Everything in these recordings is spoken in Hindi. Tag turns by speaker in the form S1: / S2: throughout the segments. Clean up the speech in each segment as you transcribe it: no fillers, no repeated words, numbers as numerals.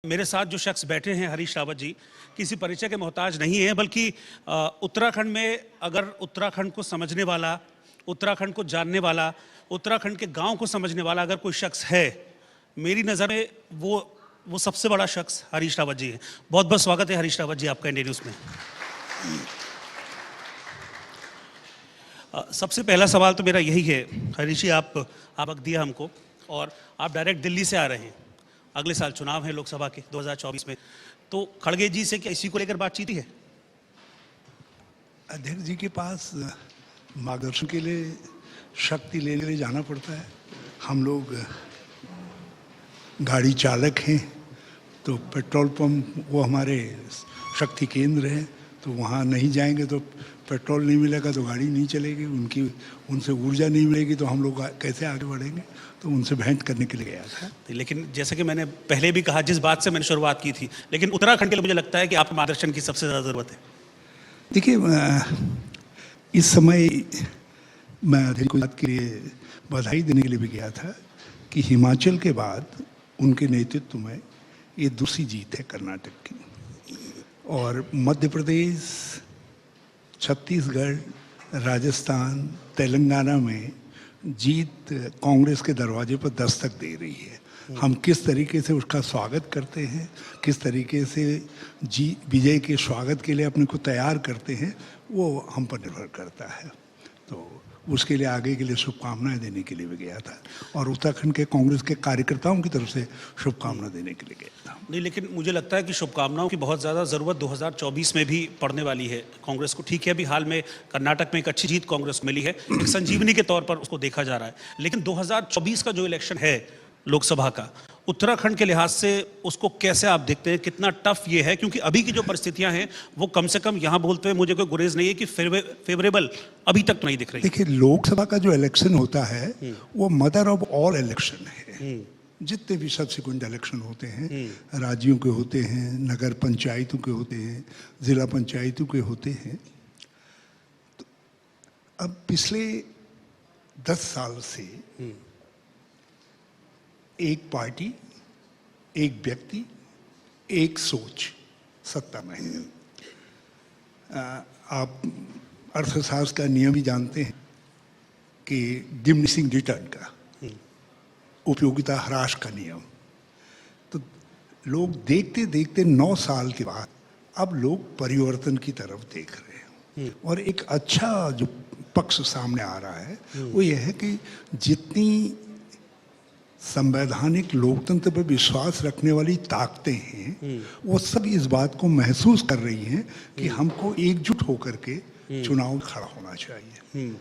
S1: मेरे साथ जो शख्स बैठे हैं हरीश रावत जी किसी परिचय के मोहताज नहीं है, बल्कि उत्तराखंड में अगर उत्तराखंड को समझने वाला, उत्तराखंड को जानने वाला, उत्तराखंड के गांव को समझने वाला अगर कोई शख्स है, मेरी नज़र में वो सबसे बड़ा शख्स हरीश रावत जी है। बहुत बहुत स्वागत है हरीश रावत जी आपका इंडिया न्यूज़ में। सबसे पहला सवाल तो मेरा यही है, हरीश जी आप वक्त दिया हमको और आप डायरेक्ट दिल्ली से आ रहे हैं। अगले साल चुनाव है लोकसभा के 2024 में, तो खड़गे जी से क्या इसी को लेकर बातचीत है?
S2: अध्यक्ष जी के पास मार्गदर्शन के लिए, शक्ति लेने के लिए जाना पड़ता है। हम लोग गाड़ी चालक हैं, तो पेट्रोल पंप वो हमारे शक्ति केंद्र हैं, तो वहाँ नहीं जाएंगे तो पेट्रोल नहीं मिलेगा तो गाड़ी नहीं चलेगी, उनसे ऊर्जा नहीं मिलेगी तो हम लोग कैसे आगे बढ़ेंगे। तो उनसे भेंट करने के लिए गया था।
S1: लेकिन जैसे कि मैंने पहले भी कहा, जिस बात से मैंने शुरुआत की थी, लेकिन उत्तराखंड के लिए मुझे लगता है कि आपको मार्गदर्शन की सबसे ज़्यादा ज़रूरत है।
S2: देखिए, इस समय मैं अध्यक्ष को के लिए बधाई देने के लिए भी गया था कि हिमाचल के बाद उनके नेतृत्व में ये दूसरी जीत है कर्नाटक की, और मध्य प्रदेश, छत्तीसगढ़, राजस्थान, तेलंगाना में जीत कांग्रेस के दरवाजे पर दस्तक दे रही है। हम किस तरीके से उसका स्वागत करते हैं, किस तरीके से विजय के स्वागत के लिए अपने को तैयार करते हैं, वो हम पर निर्भर करता है। तो उसके लिए आगे के लिए शुभकामनाएं देने के लिए भी गया था, और उत्तराखंड के कांग्रेस के कार्यकर्ताओं की तरफ से शुभकामना देने के लिए गया था।
S1: नहीं, लेकिन मुझे लगता है कि शुभकामनाओं की बहुत ज़्यादा ज़रूरत 2024 में भी पड़ने वाली है कांग्रेस को। ठीक है, अभी हाल में कर्नाटक में एक अच्छी जीत कांग्रेस को मिली है, एक संजीवनी के तौर पर उसको देखा जा रहा है, लेकिन 2024 का जो इलेक्शन है लोकसभा का, उत्तराखंड के लिहाज से उसको कैसे आप देखते हैं? कितना टफ ये है? क्योंकि अभी की जो परिस्थितियां हैं वो कम से कम यहाँ बोलते हुए मुझे कोई गुरेज नहीं है कि फेवरेबल अभी तक नहीं दिख रही।
S2: देखिए, लोकसभा का जो इलेक्शन होता है वो मदर ऑफ ऑल इलेक्शन है। जितने भी सब्सिक्वेंट इलेक्शन होते हैं, राज्यों के होते हैं, नगर पंचायतों के होते हैं, जिला पंचायतों के होते हैं। तो अब पिछले 10 साल से एक पार्टी, एक व्यक्ति, एक सोच सत्ता में है। आप अर्थशास्त्र का नियम ही जानते हैं कि डिमिनिशिंग रिटर्न का, उपयोगिता ह्रास का नियम। तो लोग देखते देखते 9 साल के बाद अब लोग परिवर्तन की तरफ देख रहे हैं, और एक अच्छा जो पक्ष सामने आ रहा है वो ये है कि जितनी संवैधानिक लोकतंत्र पर विश्वास रखने वाली ताकतें हैं, वो सब इस बात को महसूस कर रही हैं कि हमको एकजुट होकर के चुनाव में खड़ा होना चाहिए।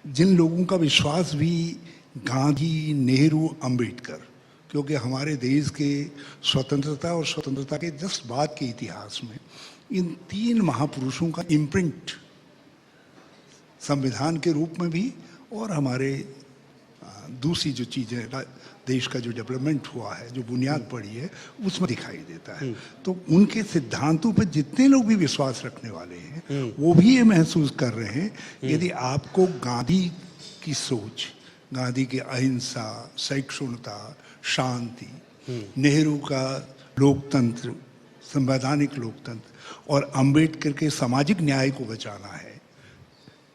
S2: जिन लोगों का विश्वास भी गांधी, नेहरू, अंबेडकर, क्योंकि हमारे देश के स्वतंत्रता और स्वतंत्रता के जस्ट बाद के इतिहास में इन 3 महापुरुषों का इम्प्रिंट संविधान के रूप में भी और हमारे दूसरी जो चीज़ें, देश का जो डेवलपमेंट हुआ है, जो बुनियाद पड़ी है, उसमें दिखाई देता है। तो उनके सिद्धांतों पर जितने लोग भी विश्वास रखने वाले हैं वो भी ये महसूस कर रहे हैं, यदि आपको गांधी की सोच, गांधी की अहिंसा, सहिष्णुता, शांति, नेहरू का लोकतंत्र, संवैधानिक लोकतंत्र, और अंबेडकर के सामाजिक न्याय को बचाना है,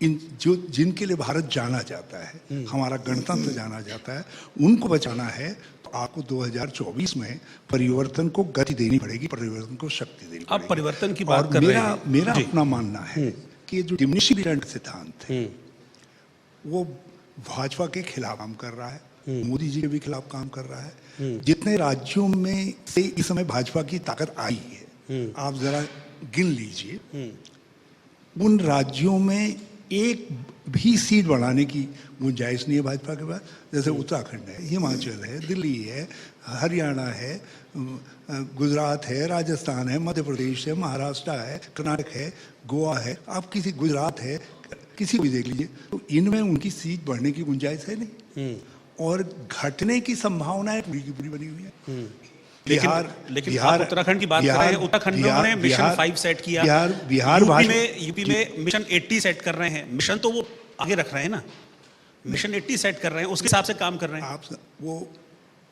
S2: इन जिनके लिए भारत जाना जाता है, हमारा गणतंत्र जाना जाता है, उनको बचाना है, तो आपको 2024 में परिवर्तन को गति देनी पड़ेगी, परिवर्तन को शक्ति देनी पड़ेगी।
S1: आप परिवर्तन की बात कर रहे हैं।
S2: मेरा अपना मानना है कि जो डिमिनिशिंग रिटर्न सिद्धांत है वो भाजपा के खिलाफ काम कर रहा है, मोदी जी के भी खिलाफ काम कर रहा है। जितने राज्यों में से इस समय भाजपा की ताकत आई है, आप जरा गिन लीजिए, उन राज्यों में एक भी सीट बढ़ाने की गुंजाइश नहीं है भाजपा के पास। जैसे उत्तराखंड है, हिमाचल है, दिल्ली है, हरियाणा है, गुजरात है, राजस्थान है, मध्य प्रदेश है, महाराष्ट्र है, कर्नाटक है, गोवा है, आप किसी, गुजरात है, किसी भी देख लीजिए, तो इनमें उनकी सीट बढ़ने की गुंजाइश है नहीं, और घटने की संभावना पूरी की पूरी बनी हुई है।
S1: लेकिन आप उत्तराखंड की बात कर रहे हैं, उत्तराखंड में उन्होंने मिशन 5 सेट किया, यूपी में मिशन 80 सेट कर रहे हैं। मिशन तो वो आगे रख रहे हैं ना, मिशन 80 सेट कर रहे हैं, उसके हिसाब से काम कर रहे हैं।
S2: आप वो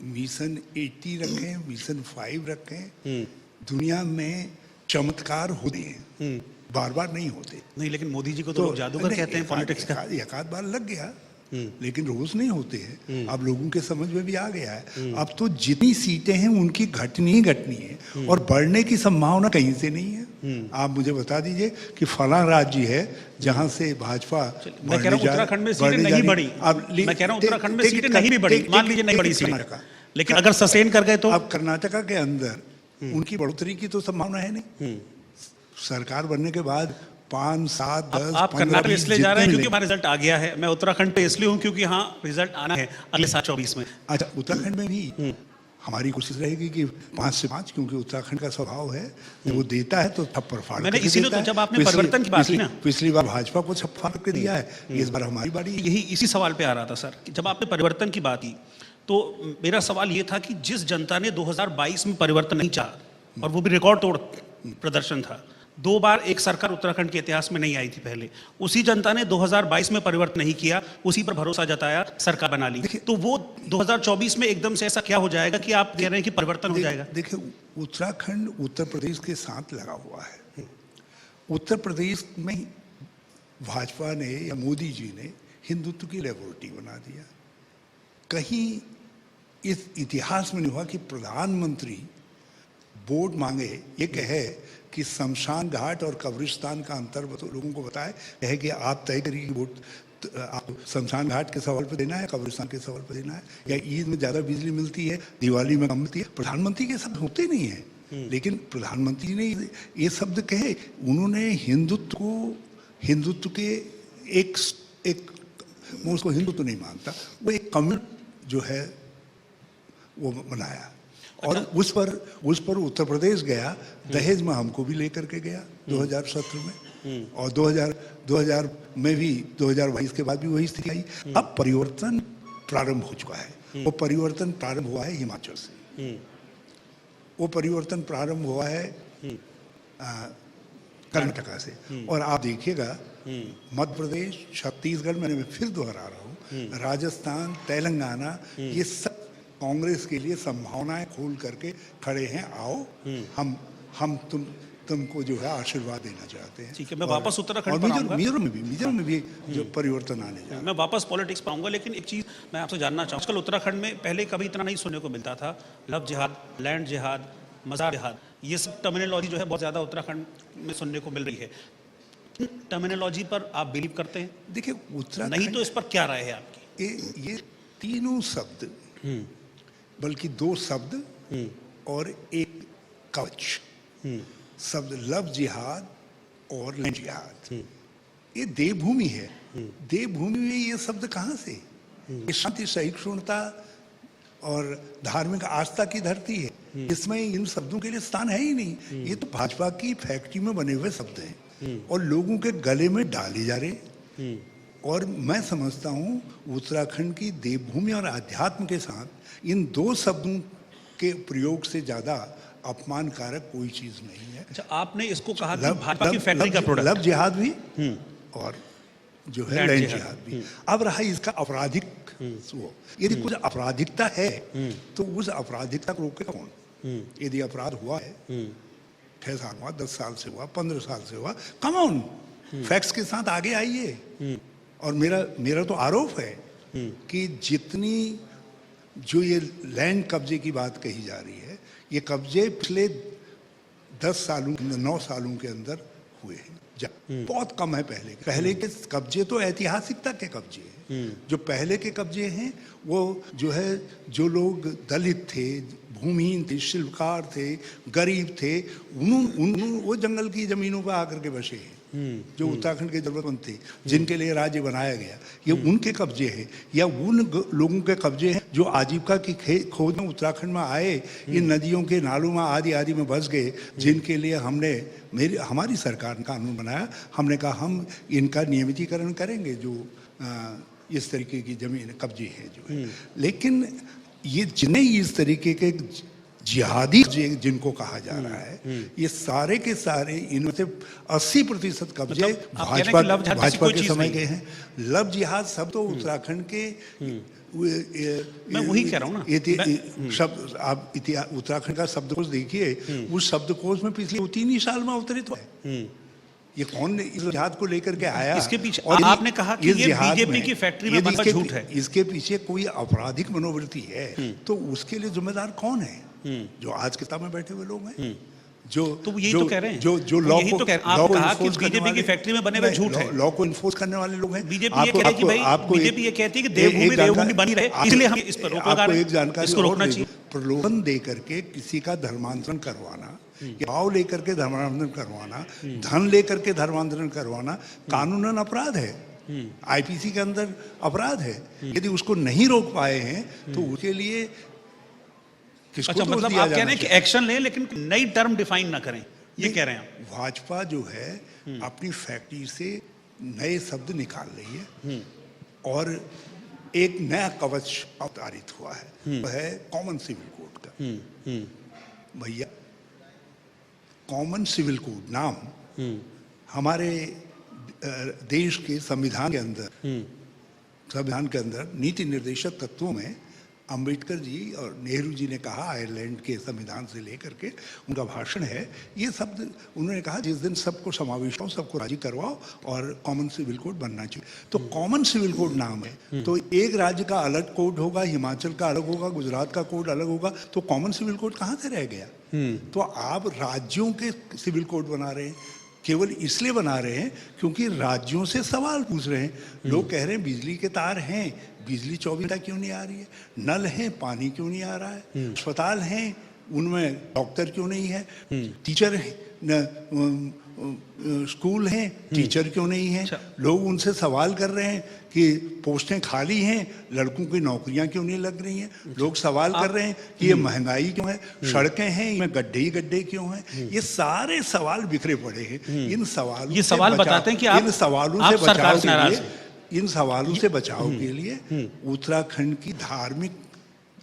S2: मिशन 80 रखें, मिशन 5 रखें, दुनिया में चमत्कार होते हैं, बार बार नहीं होते।
S1: नहीं, लेकिन मोदी जी को तो लोग जादूगर
S2: नहीं,
S1: कहते हैं पॉलिटिक्स का।
S2: एक आध बार लग गया, लेकिन रोज नहीं होते हैं। अब लोगों के समझ में भी आ गया है। अब तो जितनी सीटें हैं उनकी घटनी ही घटनी है, और बढ़ने की संभावना कहीं से नहीं है। आप मुझे बता दीजिए कि फला राज्य है जहां से भाजपा,
S1: मैं कह रहा हूँ उत्तराखंड में सीटें नहीं बढ़ी। मैं कह रहा हूँ उत्तराखंड में सीटें नहीं भी बढ़ी, मान लीजिए नहीं बढ़ी सीटें, लेकिन अगर सस्टेन कर गए तो।
S2: अब कर्नाटका के अंदर उनकी बढ़ोतरी की तो संभावना है नहीं। सरकार बनने के बाद 5, 7, 10,
S1: आप कर्नाटक इसलिए जा रहे हैं क्योंकि हमारा रिजल्ट आ गया है। मैं उत्तराखंड पे इसलिए हूँ क्योंकि हाँ रिजल्ट आना है अगले साल 24 में।
S2: अच्छा, उत्तराखंड में भी हमारी कोशिश रहेगी कि 5 से 5, क्योंकि उत्तराखंड का स्वभाव है जब वो देता है तो थप्पड़ फाड़
S1: मैंने
S2: के
S1: इसीलिए
S2: देता
S1: तो
S2: है।
S1: जब आपने परिवर्तन की बात की ना,
S2: पिछली बार भाजपा को थप्पड़ फाड़ के दिया है, इस बार हमारी बारी है।
S1: यही इसी सवाल पे आ रहा था सर कि जब आपने परिवर्तन की बात की तो मेरा सवाल ये था कि जिस जनता ने 2022 में परिवर्तन नहीं चाहा, और वो भी रिकॉर्ड तोड़ प्रदर्शन था, 2 बार एक सरकार उत्तराखंड के इतिहास में नहीं आई थी पहले, उसी जनता ने 2022 में परिवर्तन नहीं किया, उसी पर भरोसा जताया, सरकार बना ली। तो वो 2024 में एकदम से ऐसा क्या हो जाएगा कि आप कह रहे हैं कि परिवर्तन हो जाएगा?
S2: देखिए, उत्तराखंड उत्तर प्रदेश के साथ लगा हुआ है। उत्तर प्रदेश में भाजपा ने या मोदी जी ने हिंदुत्व की लेबोरेटरी बना दिया। कहीं इस इतिहास में नहीं हुआ कि प्रधानमंत्री वोट मांगे, ये कहे कि शमशान घाट और कब्रिस्तान का अंतर लोगों को बताए, कहे कि आप तय करिए कि वोट आप शमशान घाट के सवाल पर देना है, कब्रिस्तान के सवाल पर देना है, या ईद में ज़्यादा बिजली मिलती है, दिवाली में कम मिलती है। प्रधानमंत्री के शब्द होते नहीं है, लेकिन प्रधानमंत्री ने ये शब्द कहे। उन्होंने हिंदुत्व के एक मैं उसको हिंदुत्व नहीं मानता, वो एक कम्युनिटी जो है वो बनाया। और उस पर उत्तर प्रदेश गया, दहेज में हमको भी लेकर के गया 2017 में, और 2000 में भी 2022 के बाद भी वही स्थिति आई। अब परिवर्तन प्रारंभ हो चुका है। वो परिवर्तन प्रारंभ हुआ है हिमाचल से, वो परिवर्तन प्रारंभ हुआ है कर्नाटका से, और आप देखिएगा मध्य प्रदेश, छत्तीसगढ़, मैं फिर दोहरा रहा हूँ, राजस्थान, तेलंगाना, ये सब कांग्रेस के लिए संभावनाएं खोल करके खड़े हैं। आओ, हम तुमको जो है आशीर्वाद देना चाहते हैं।
S1: ठीक है, मैं वापस उत्तराखंड पर आऊंगा।
S2: मिजोरम में भी जो परिवर्तन आने जा रहा है।
S1: मैं वापस पॉलिटिक्स पर आऊंगा, लेकिन एक चीज मैं आपसे जानना चाहूँ, आजकल उत्तराखंड में पहले कभी इतना नहीं सुनने को मिलता था, लव जिहाद, लैंड जिहाद, मजार जिहाद, ये सब टर्मिनोलॉजी जो है बहुत ज्यादा उत्तराखंड में सुनने को मिल रही है। टर्मिनोलॉजी पर आप बिलीव करते हैं?
S2: देखिए, उत्तराखंड
S1: नहीं तो इस पर क्या राय है आपकी?
S2: ये तीनों शब्द, बल्कि 2 शब्द और एक कवच, शब्द लव जिहाद और लैंड जिहाद, ये देवभूमि है। देवभूमि में ये शब्द कहाँ से? ये शांति, सहिष्णुता और धार्मिक आस्था की धरती है, इसमें इन शब्दों के लिए स्थान है ही नहीं। ये तो भाजपा की फैक्ट्री में बने हुए शब्द हैं और लोगों के गले में डाले जा रहे। और मैं समझता हूँ उत्तराखंड की देवभूमि और अध्यात्म के साथ इन 2 शब्दों के प्रयोग से ज्यादा अपमानकारक कोई चीज नहीं है।
S1: अच्छा, आपने इसको कहा कि भाजपा की फैक्ट्री का प्रोडक्ट,
S2: लव जिहाद भी और जो है लैंड जिहाद भी। अब रहा इसका आपराधिक, यदि कुछ आपराधिकता है तो उस आपराधिकता को रोके कौन? यदि अपराध हुआ है, 6 साल हुआ, 10 साल से हुआ, 15 साल से हुआ, कम ऑन, फैक्ट्स के साथ आगे आइए। और मेरा तो आरोप है कि जितनी जो ये लैंड कब्जे की बात कही जा रही है, ये कब्जे पिछले 10 सालों 9 सालों के अंदर हुए हैं, बहुत कम है। पहले के कब्जे तो ऐतिहासिकता के कब्जे हैं। जो पहले के कब्जे हैं वो जो है, जो लोग दलित थे, भूमिहीन थे, शिल्पकार थे, गरीब थे, उन्होंने वो जंगल की जमीनों पर आकर के बसे हैं। जो उत्तराखंड के जरूरतमंद थे, जिनके लिए राज्य बनाया गया, ये उनके कब्जे हैं, या उन लोगों के कब्जे हैं जो आजीविका की खोज में उत्तराखंड में आए, इन नदियों के नालों में आदि में बस गए, जिनके लिए हमारी सरकार ने कानून बनाया। हमने कहा हम इनका नियमितीकरण करेंगे, जो इस तरीके की जमीन कब्जे हैं जो है। लेकिन ये जिन्हें इस तरीके के जिहादी जिनको कहा जा रहा है, ये सारे के सारे इनमें से 80% कब्जे
S1: मतलब आप कह रहे हैं कि लव जिहाद जैसी
S2: भाजपा
S1: कोई
S2: के
S1: चीज़
S2: समय
S1: नहीं
S2: के हैं। लव जिहाद सब तो उत्तराखंड के
S1: मैं वही कह रहा हूँ ना।
S2: शब्द आप उत्तराखंड का शब्दकोश देखिए, उस शब्दकोश में पिछले 3 ही साल में अवतरित हुआ है। ये कौन इस जिहाद को लेकर के आया?
S1: इसके पीछे
S2: और
S1: आपने कहा कि ये बीजेपी की फैक्ट्री में बना झूठ है।
S2: इसके पीछे कोई आपराधिक मनोवृत्ति है तो उसके लिए जिम्मेदार कौन है? जो आज किताब में बैठे हुए लोग हैं, जो
S1: तो यही तो कह रहे हैं,
S2: जो लॉ
S1: यही
S2: को
S1: तो आप कहा कि बीजेपी की फैक्ट्री में बने हुए झूठ है।
S2: लॉ को इन्फोर्स करने वाले लोग हैं।
S1: बीजेपी ये कह रही है कि भाई बीजेपी ये कहती है कि देवभूमि बनी रहे, इसलिए हम इस पर रोक लगा रहे हैं।
S2: आपको एक जानकारी
S1: इसको रोकना चाहिए।
S2: प्रलोभन दे करके किसी का धर्मांतरण करवाना, भाव लेकर के धर्मांतरण करवाना, धन लेकर के धर्मांतरण करवाना कानूनन अपराध है, आईपीसी के अंदर अपराध है। यदि उसको नहीं रोक पाए हैं तो उसके लिए
S1: अच्छा, मतलब आप कह रहे हैं कि एक्शन लें लेकिन नई टर्म डिफाइन ना करें, ये कह रहे हैं आप?
S2: भाजपा जो है अपनी फैक्ट्री से नए शब्द निकाल रही है और एक नया कवच अवतारित हुआ है, वो है कॉमन सिविल कोड का। भैया, कॉमन सिविल कोड नाम हमारे देश के संविधान के अंदर नीति निर्देशक तत्वों में अंबेडकर जी और नेहरू जी ने कहा, आयरलैंड के संविधान से लेकर के उनका भाषण है, ये शब्द उन्होंने कहा जिस दिन सबको समावेश हो, सबको राजी करवाओ और कॉमन सिविल कोड बनना चाहिए। तो कॉमन सिविल कोड नाम है, तो एक राज्य का अलग कोड होगा, हिमाचल का अलग होगा, गुजरात का कोड अलग होगा, तो कॉमन सिविल कोड कहाँ से रह गया? तो आप राज्यों के सिविल कोड बना रहे हैं, केवल इसलिए बना रहे हैं क्योंकि राज्यों से सवाल पूछ रहे हैं। लोग कह रहे हैं बिजली के तार हैं, बिजली 24 घंटा क्यों नहीं आ रही है? नल है, पानी क्यों नहीं आ रहा है? अस्पताल हैं, उनमें डॉक्टर क्यों नहीं है? टीचर है, स्कूल हैं, टीचर क्यों नहीं है? लोग उनसे सवाल कर रहे हैं कि पोस्टें खाली हैं, लड़कों की नौकरियां क्यों नहीं लग रही हैं? लोग सवाल कर रहे हैं कि ये महंगाई क्यों है, सड़कें हैं, इनमें गड्ढे ही गड्ढे क्यों हैं? ये सारे सवाल बिखरे पड़े हैं। इन सवालों
S1: ये सवाल बताते हैं कि आप
S2: इन सवालों से बचाव के लिए, इन सवालों से बचाव के लिए उत्तराखंड की धार्मिक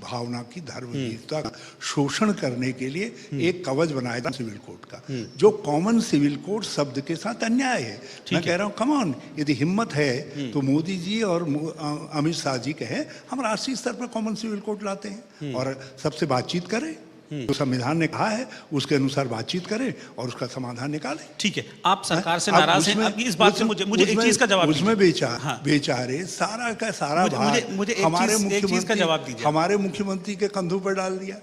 S2: भावना की, धर्मवीरता का शोषण करने के लिए एक कवच बनाया था सिविल कोड का, जो कॉमन सिविल कोड शब्द के साथ अन्याय है। मैं कह रहा हूँ कम ऑन, यदि हिम्मत है तो मोदी जी और अमित शाह जी कहे हम राष्ट्रीय स्तर पर कॉमन सिविल कोड लाते हैं और सबसे बातचीत करें, तो संविधान ने कहा है उसके अनुसार बातचीत करें और उसका समाधान निकालें।
S1: ठीक है, आप सरकार से नाराज हैं? अब इस बात से मुझे एक चीज का जवाब
S2: उसमें बेचारे सारा का सारा
S1: मुझे एक चीज का जवाब दीजिए।
S2: हमारे मुख्यमंत्री के कंधों पर डाल दिया।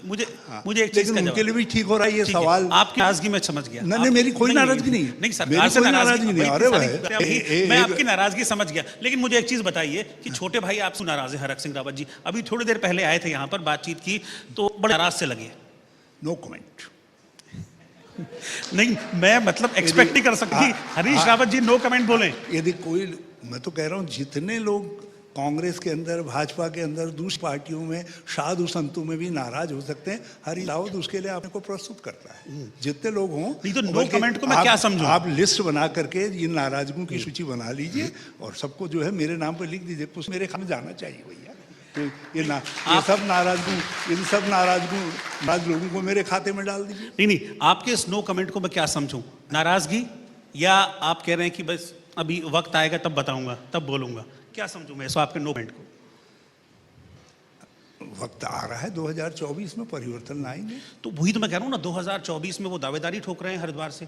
S1: मुझे एक चीज का जवाब,
S2: उनके लिए भी ठीक हो रहा है ये सवाल।
S1: आपकी नाराजगी मैं समझ गया।
S2: नहीं, मेरी कोई नाराजगी नहीं,
S1: सरकार से नाराजगी नहीं।
S2: अरे भाई,
S1: मैं आपकी नाराजगी समझ गया, लेकिन मुझे एक चीज बताइए कि छोटे भाई आपसे नाराज है, हरक सिंह रावत जी अभी थोड़ी देर पहले आए थे यहाँ पर, बातचीत की तो बड़े नाराज से लगे।
S2: No comment.
S1: नहीं, मैं मतलब एक्सपेक्ट नहीं कर सकती हरीश रावत जी नो कमेंट बोले।
S2: यदि कोई, मैं तो कह रहा हूँ जितने लोग कांग्रेस के अंदर, भाजपा के अंदर, दूसरी पार्टियों में, साधु संतों में भी नाराज हो सकते हैं, हरीश रावत उसके लिए आपको प्रस्तुत करता है। जितने लोग हों,
S1: नहीं तो नो कमेंट को मैं क्या समझूं?
S2: आप लिस्ट बना करके इन नाराजगों की सूची बना लीजिए और सबको जो है मेरे नाम पर लिख दीजिए, कुछ मेरे खाने जाना चाहिए भैया। तो ये सब नाराजगों, इन सब नाराज लोगों को मेरे खाते में डाल दीजिए।
S1: नहीं, आपके इस नो कमेंट को मैं क्या समझूं? नाराजगी, या आप कह रहे हैं कि बस अभी वक्त आएगा तब बताऊंगा, तब बोलूंगा? क्या समझूं मैं इसको, आपके नो कमेंट को?
S2: वक्त आ रहा है, 2024 में परिवर्तन लाएंगे। तो
S1: वही तो मैं कह रहा हूँ ना, 2024 में वो दावेदारी ठोक रहे हैं हरिद्वार से,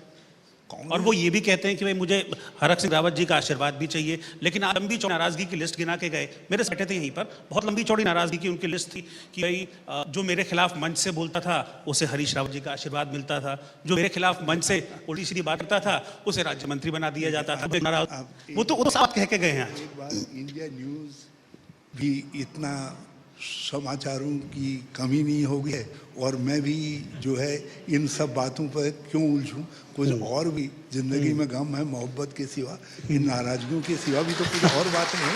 S1: और वो ये भी कहते हैं कि भाई मुझे हरक सिंह रावत जी का आशीर्वाद भी चाहिए। लेकिन आप लंबी चौड़ी नाराजगी की लिस्ट गिना के गए, मेरे से बैठे थे यहीं पर, बहुत लंबी चौड़ी नाराजगी की उनकी लिस्ट थी कि भाई जो मेरे खिलाफ मंच से बोलता था उसे हरीश रावत जी का आशीर्वाद मिलता था, जो मेरे खिलाफ मंच से उल्टी सीधी बात करता था उसे राज्य मंत्री बना दिया जाता था। वो तो साफ कह के गए हैं।
S2: एक बार इंडिया न्यूज भी इतना समाचारों की कमी नहीं हो गई है, और मैं भी जो है इन सब बातों पर क्यों उलझूं? कुछ और भी जिंदगी में गम है मोहब्बत के सिवा, इन नाराजगियों के सिवा भी तो कुछ और बातें हैं।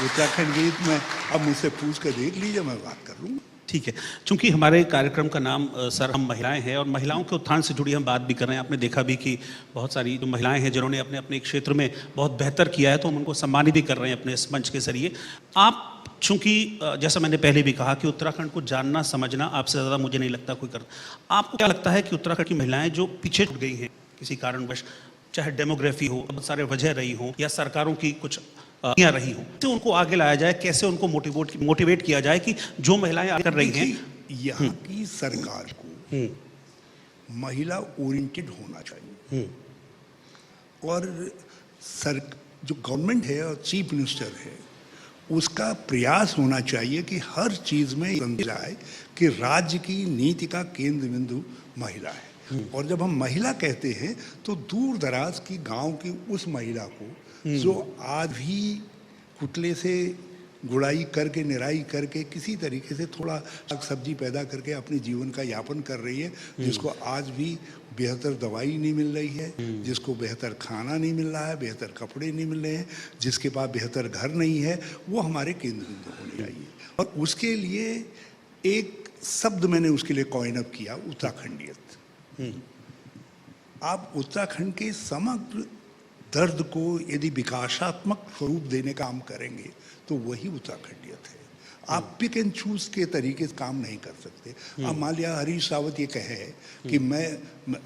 S2: उत्तराखंड गीत में अब मुझसे पूछ कर देख लीजिए, मैं बात कर लूँगा।
S1: ठीक है, चूंकि हमारे कार्यक्रम का नाम सर हम महिलाएं हैं और महिलाओं के उत्थान से जुड़ी हम बात भी कर रहे हैं। आपने देखा भी कि बहुत सारी जो महिलाएं हैं जिन्होंने अपने अपने क्षेत्र में बहुत बेहतर किया है, तो हम उनको सम्मानित भी कर रहे हैं अपने इस मंच के जरिए। आप चूंकि जैसा मैंने पहले भी कहा कि उत्तराखंड को जानना समझना आपसे ज़्यादा मुझे नहीं लगता कोई कर। आपको क्या लगता है कि उत्तराखंड की महिलाएं जो पीछे छूट गई हैं किसी कारणवश, चाहे डेमोग्राफी हो, बहुत सारे वजह रही हो, या सरकारों की कुछ रही हो, तो उनको आगे लाया जाए, कैसे उनको मोटिवेट किया जाए कि जो महिलाएं आगे कर रही हैं।
S2: यहाँ की सरकार को महिला ओरिएंटेड होना चाहिए और जो गवर्नमेंट है और चीफ मिनिस्टर है उसका प्रयास होना चाहिए कि हर चीज में समझा जाए कि राज्य की नीति का केंद्र बिंदु महिला है। और जब हम महिला कहते हैं तो दूर दराज की गांव की उस महिला को जो आज भी कुतले से गुड़ाई करके निराई करके किसी तरीके से थोड़ा सब्जी पैदा करके अपने जीवन का यापन कर रही है, जिसको आज भी बेहतर दवाई नहीं मिल रही है, जिसको बेहतर खाना नहीं मिल रहा है, बेहतर कपड़े नहीं मिल रहे हैं, जिसके पास बेहतर घर नहीं है, वो हमारे केंद्र बिंदु होने चाहिए। और उसके लिए एक शब्द मैंने उसके लिए कॉइन अप किया, उत्तराखंडियत। आप उत्तराखंड के समग्र दर्द को यदि विकासात्मक स्वरूप देने का काम करेंगे तो वही उत्तराखंडियत है। आप पिक एंड चूज के तरीके से काम नहीं कर सकते। अब मान लिया हरीश रावत ये कहे कि मैं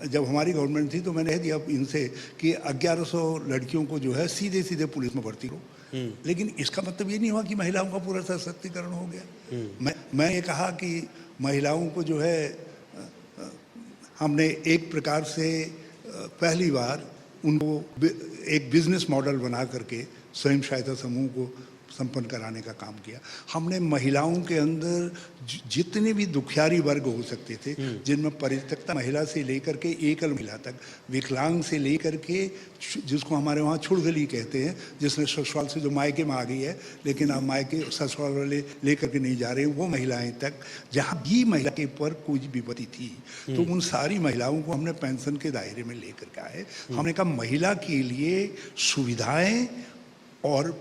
S2: जब हमारी गवर्नमेंट थी तो मैंने कह दिया इनसे कि 1100 लड़कियों को जो है सीधे सीधे पुलिस में भर्ती करो, लेकिन इसका मतलब ये नहीं हुआ कि महिलाओं का पूरा सशक्तिकरण हो गया। मैं ये कहा कि महिलाओं को जो है हमने एक प्रकार से पहली बार उनको एक बिजनेस मॉडल बना करके स्वयं सहायता समूह को संपन्न कराने का काम किया। हमने महिलाओं के अंदर जितने भी दुखियारी वर्ग हो सकते थे, जिनमें परित्यक्ता महिला से लेकर के एकल महिला तक, विकलांग से लेकर के जिसको हमारे वहाँ छुड़गली कहते हैं, जिसने ससुराल से जो मायके में आ गई है लेकिन अब मायके ससुराल वाले लेकर के नहीं जा रहे हैं, वो महिलाएं तक, जहाँ भी महिला के ऊपर कोई विपत्ति थी तो उन सारी महिलाओं को हमने पेंशन के दायरे में लेकर के आए। हमने कहा महिला के लिए सुविधाएं और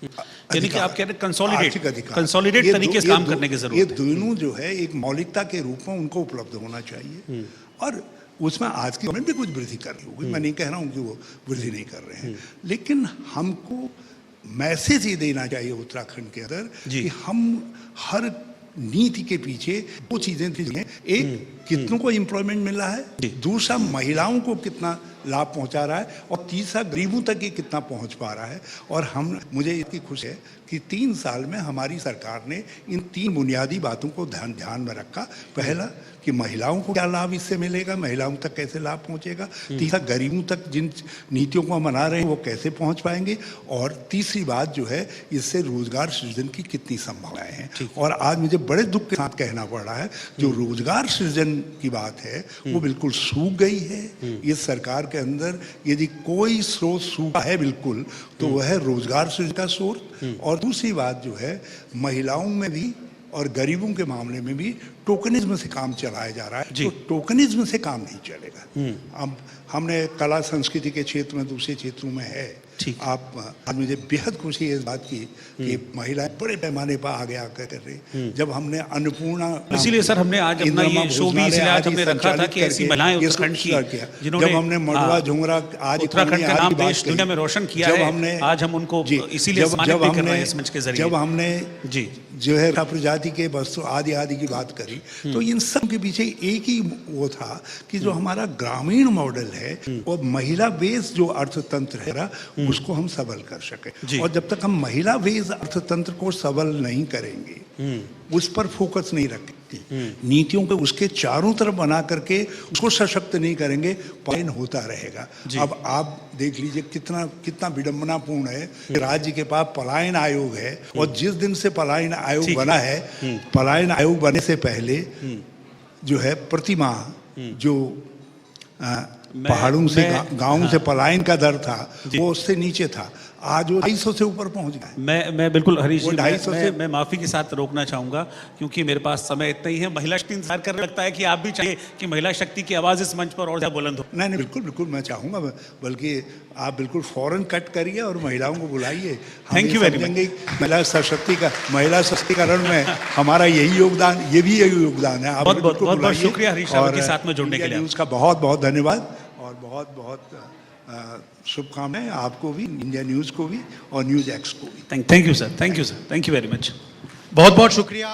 S1: यानी कि आप कह रहे कंसोलिडेट तरीके से काम करने की जरूरत है।
S2: ये दोनों जो है एक मौलिकता के रूप में उनको उपलब्ध होना चाहिए और उसमें आज की गवर्नमेंट भी कुछ वृद्धि कर रही होगी। मैं नहीं कह रहा हूँ कि वो वृद्धि नहीं कर रहे हैं, लेकिन हमको मैसेज ये देना चाहिए उत्तराखंड के अंदर कि हम हर नीति के पीछे दो चीजें थी। एक, कितनों को एम्प्लॉयमेंट मिल रहा है, दूसरा महिलाओं को कितना लाभ पहुंचा रहा है, और तीसरा गरीबों तक ये कितना पहुंच पा रहा है। और मुझे इतनी खुशी है कि 3 साल में हमारी सरकार ने इन 3 बुनियादी बातों को ध्यान में रखा। पहला कि महिलाओं को क्या लाभ इससे मिलेगा, महिलाओं तक कैसे लाभ पहुंचेगा, तीसरा गरीबों तक जिन नीतियों को हम बना रहे हैं वो कैसे पहुंच पाएंगे, और तीसरी बात जो है इससे रोजगार सृजन की कितनी संभावनाएं हैं। और आज मुझे बड़े दुख के साथ कहना पड़ रहा है जो रोजगार सृजन की बात है वो बिल्कुल सूख गई है। इस सरकार के अंदर यदि कोई स्रोत सूखा है बिल्कुल तो वह है रोजगार सृजन का स्रोत। और दूसरी बात जो है महिलाओं में भी और गरीबों के मामले में भी टोकनिज्म से काम चलाया जा रहा है। तो टोकनिज्म से काम नहीं चलेगा। अब हमने कला संस्कृति के क्षेत्र में दूसरे क्षेत्रों में है। आप आज मुझे बेहद खुशी है इस बात की कि महिलाएं बड़े पैमाने पर आगे आकर कर रही। जब हमने अन्नपूर्णा,
S1: इसीलिए सर हमने आज अपना ये शो भी इसलिए आज हमने रखा था कि ऐसी महिलाएं उत्तराखंड की जिन्होंने
S2: जब हमने मड़वा झुमरा आज
S1: उत्तराखंड का नाम देश दुनिया में रोशन किया है, आज हम उनको इसीलिए सम्मानित भी कर रहे हैं इस मंच के जरिए।
S2: जब हमने जो है प्रजाति के वस्तु आदि आदि की बात करी तो इन सब के पीछे एक ही वो था कि जो हमारा ग्रामीण मॉडल है और महिला बेस्ड जो अर्थतंत्र है उसको हम सबल कर सके। और जब तक हम महिला बेस्ड अर्थतंत्र को सबल नहीं करेंगे, उस पर फोकस नहीं रखेंगे, नीतियों को उसके चारों तरफ बना करके उसको सशक्त नहीं करेंगे, पलायन होता रहेगा। अब आप देख लीजिए कितना विडंबनापूर्ण है कि राज्य के पास पलायन आयोग है, और जिस दिन से पलायन आयोग बना है, पलायन आयोग बनने से पहले जो है प्रतिमाह जो पहाड़ों से गांवों से पलायन का दर था वो उससे नीचे था। आज वो 250 से ऊपर पहुंच गया है।
S1: मैं बिल्कुल हरीश
S2: वो
S1: जी
S2: 250 से
S1: मैं माफी के साथ रोकना चाहूंगा क्योंकि मेरे पास समय इतना ही है। महिला शक्ति इंतजार कर लगता है कि आप भी चाहिए कि महिला शक्ति की आवाज इस मंच पर और ज्यादा बुलंद हो।
S2: नहीं नहीं, बिल्कुल बिल्कुल मैं चाहूंगा, बल्कि आप बिल्कुल फौरन कट करिए और महिलाओं को बुलाइए। हम
S1: Thank
S2: ये
S1: you very much.
S2: समझेंगे कि महिला सशक्तिकरण में हमारा यही योगदान, ये भी यही योगदान है। आप
S1: बहुत
S2: बिल्कुल
S1: बहुत
S2: बुलाइए।
S1: शुक्रिया हरीश रावत
S2: और
S1: के साथ में जुड़ने के
S2: इंडिया
S1: लिए।
S2: न्यूज़ का बहुत बहुत धन्यवाद और बहुत बहुत शुभकामनाएं आपको भी, इंडिया न्यूज़ को भी और न्यूज़ एक्स को भी।
S1: Thank you sir, thank you sir, thank you very much.
S3: बहुत बहुत शुक्रिया।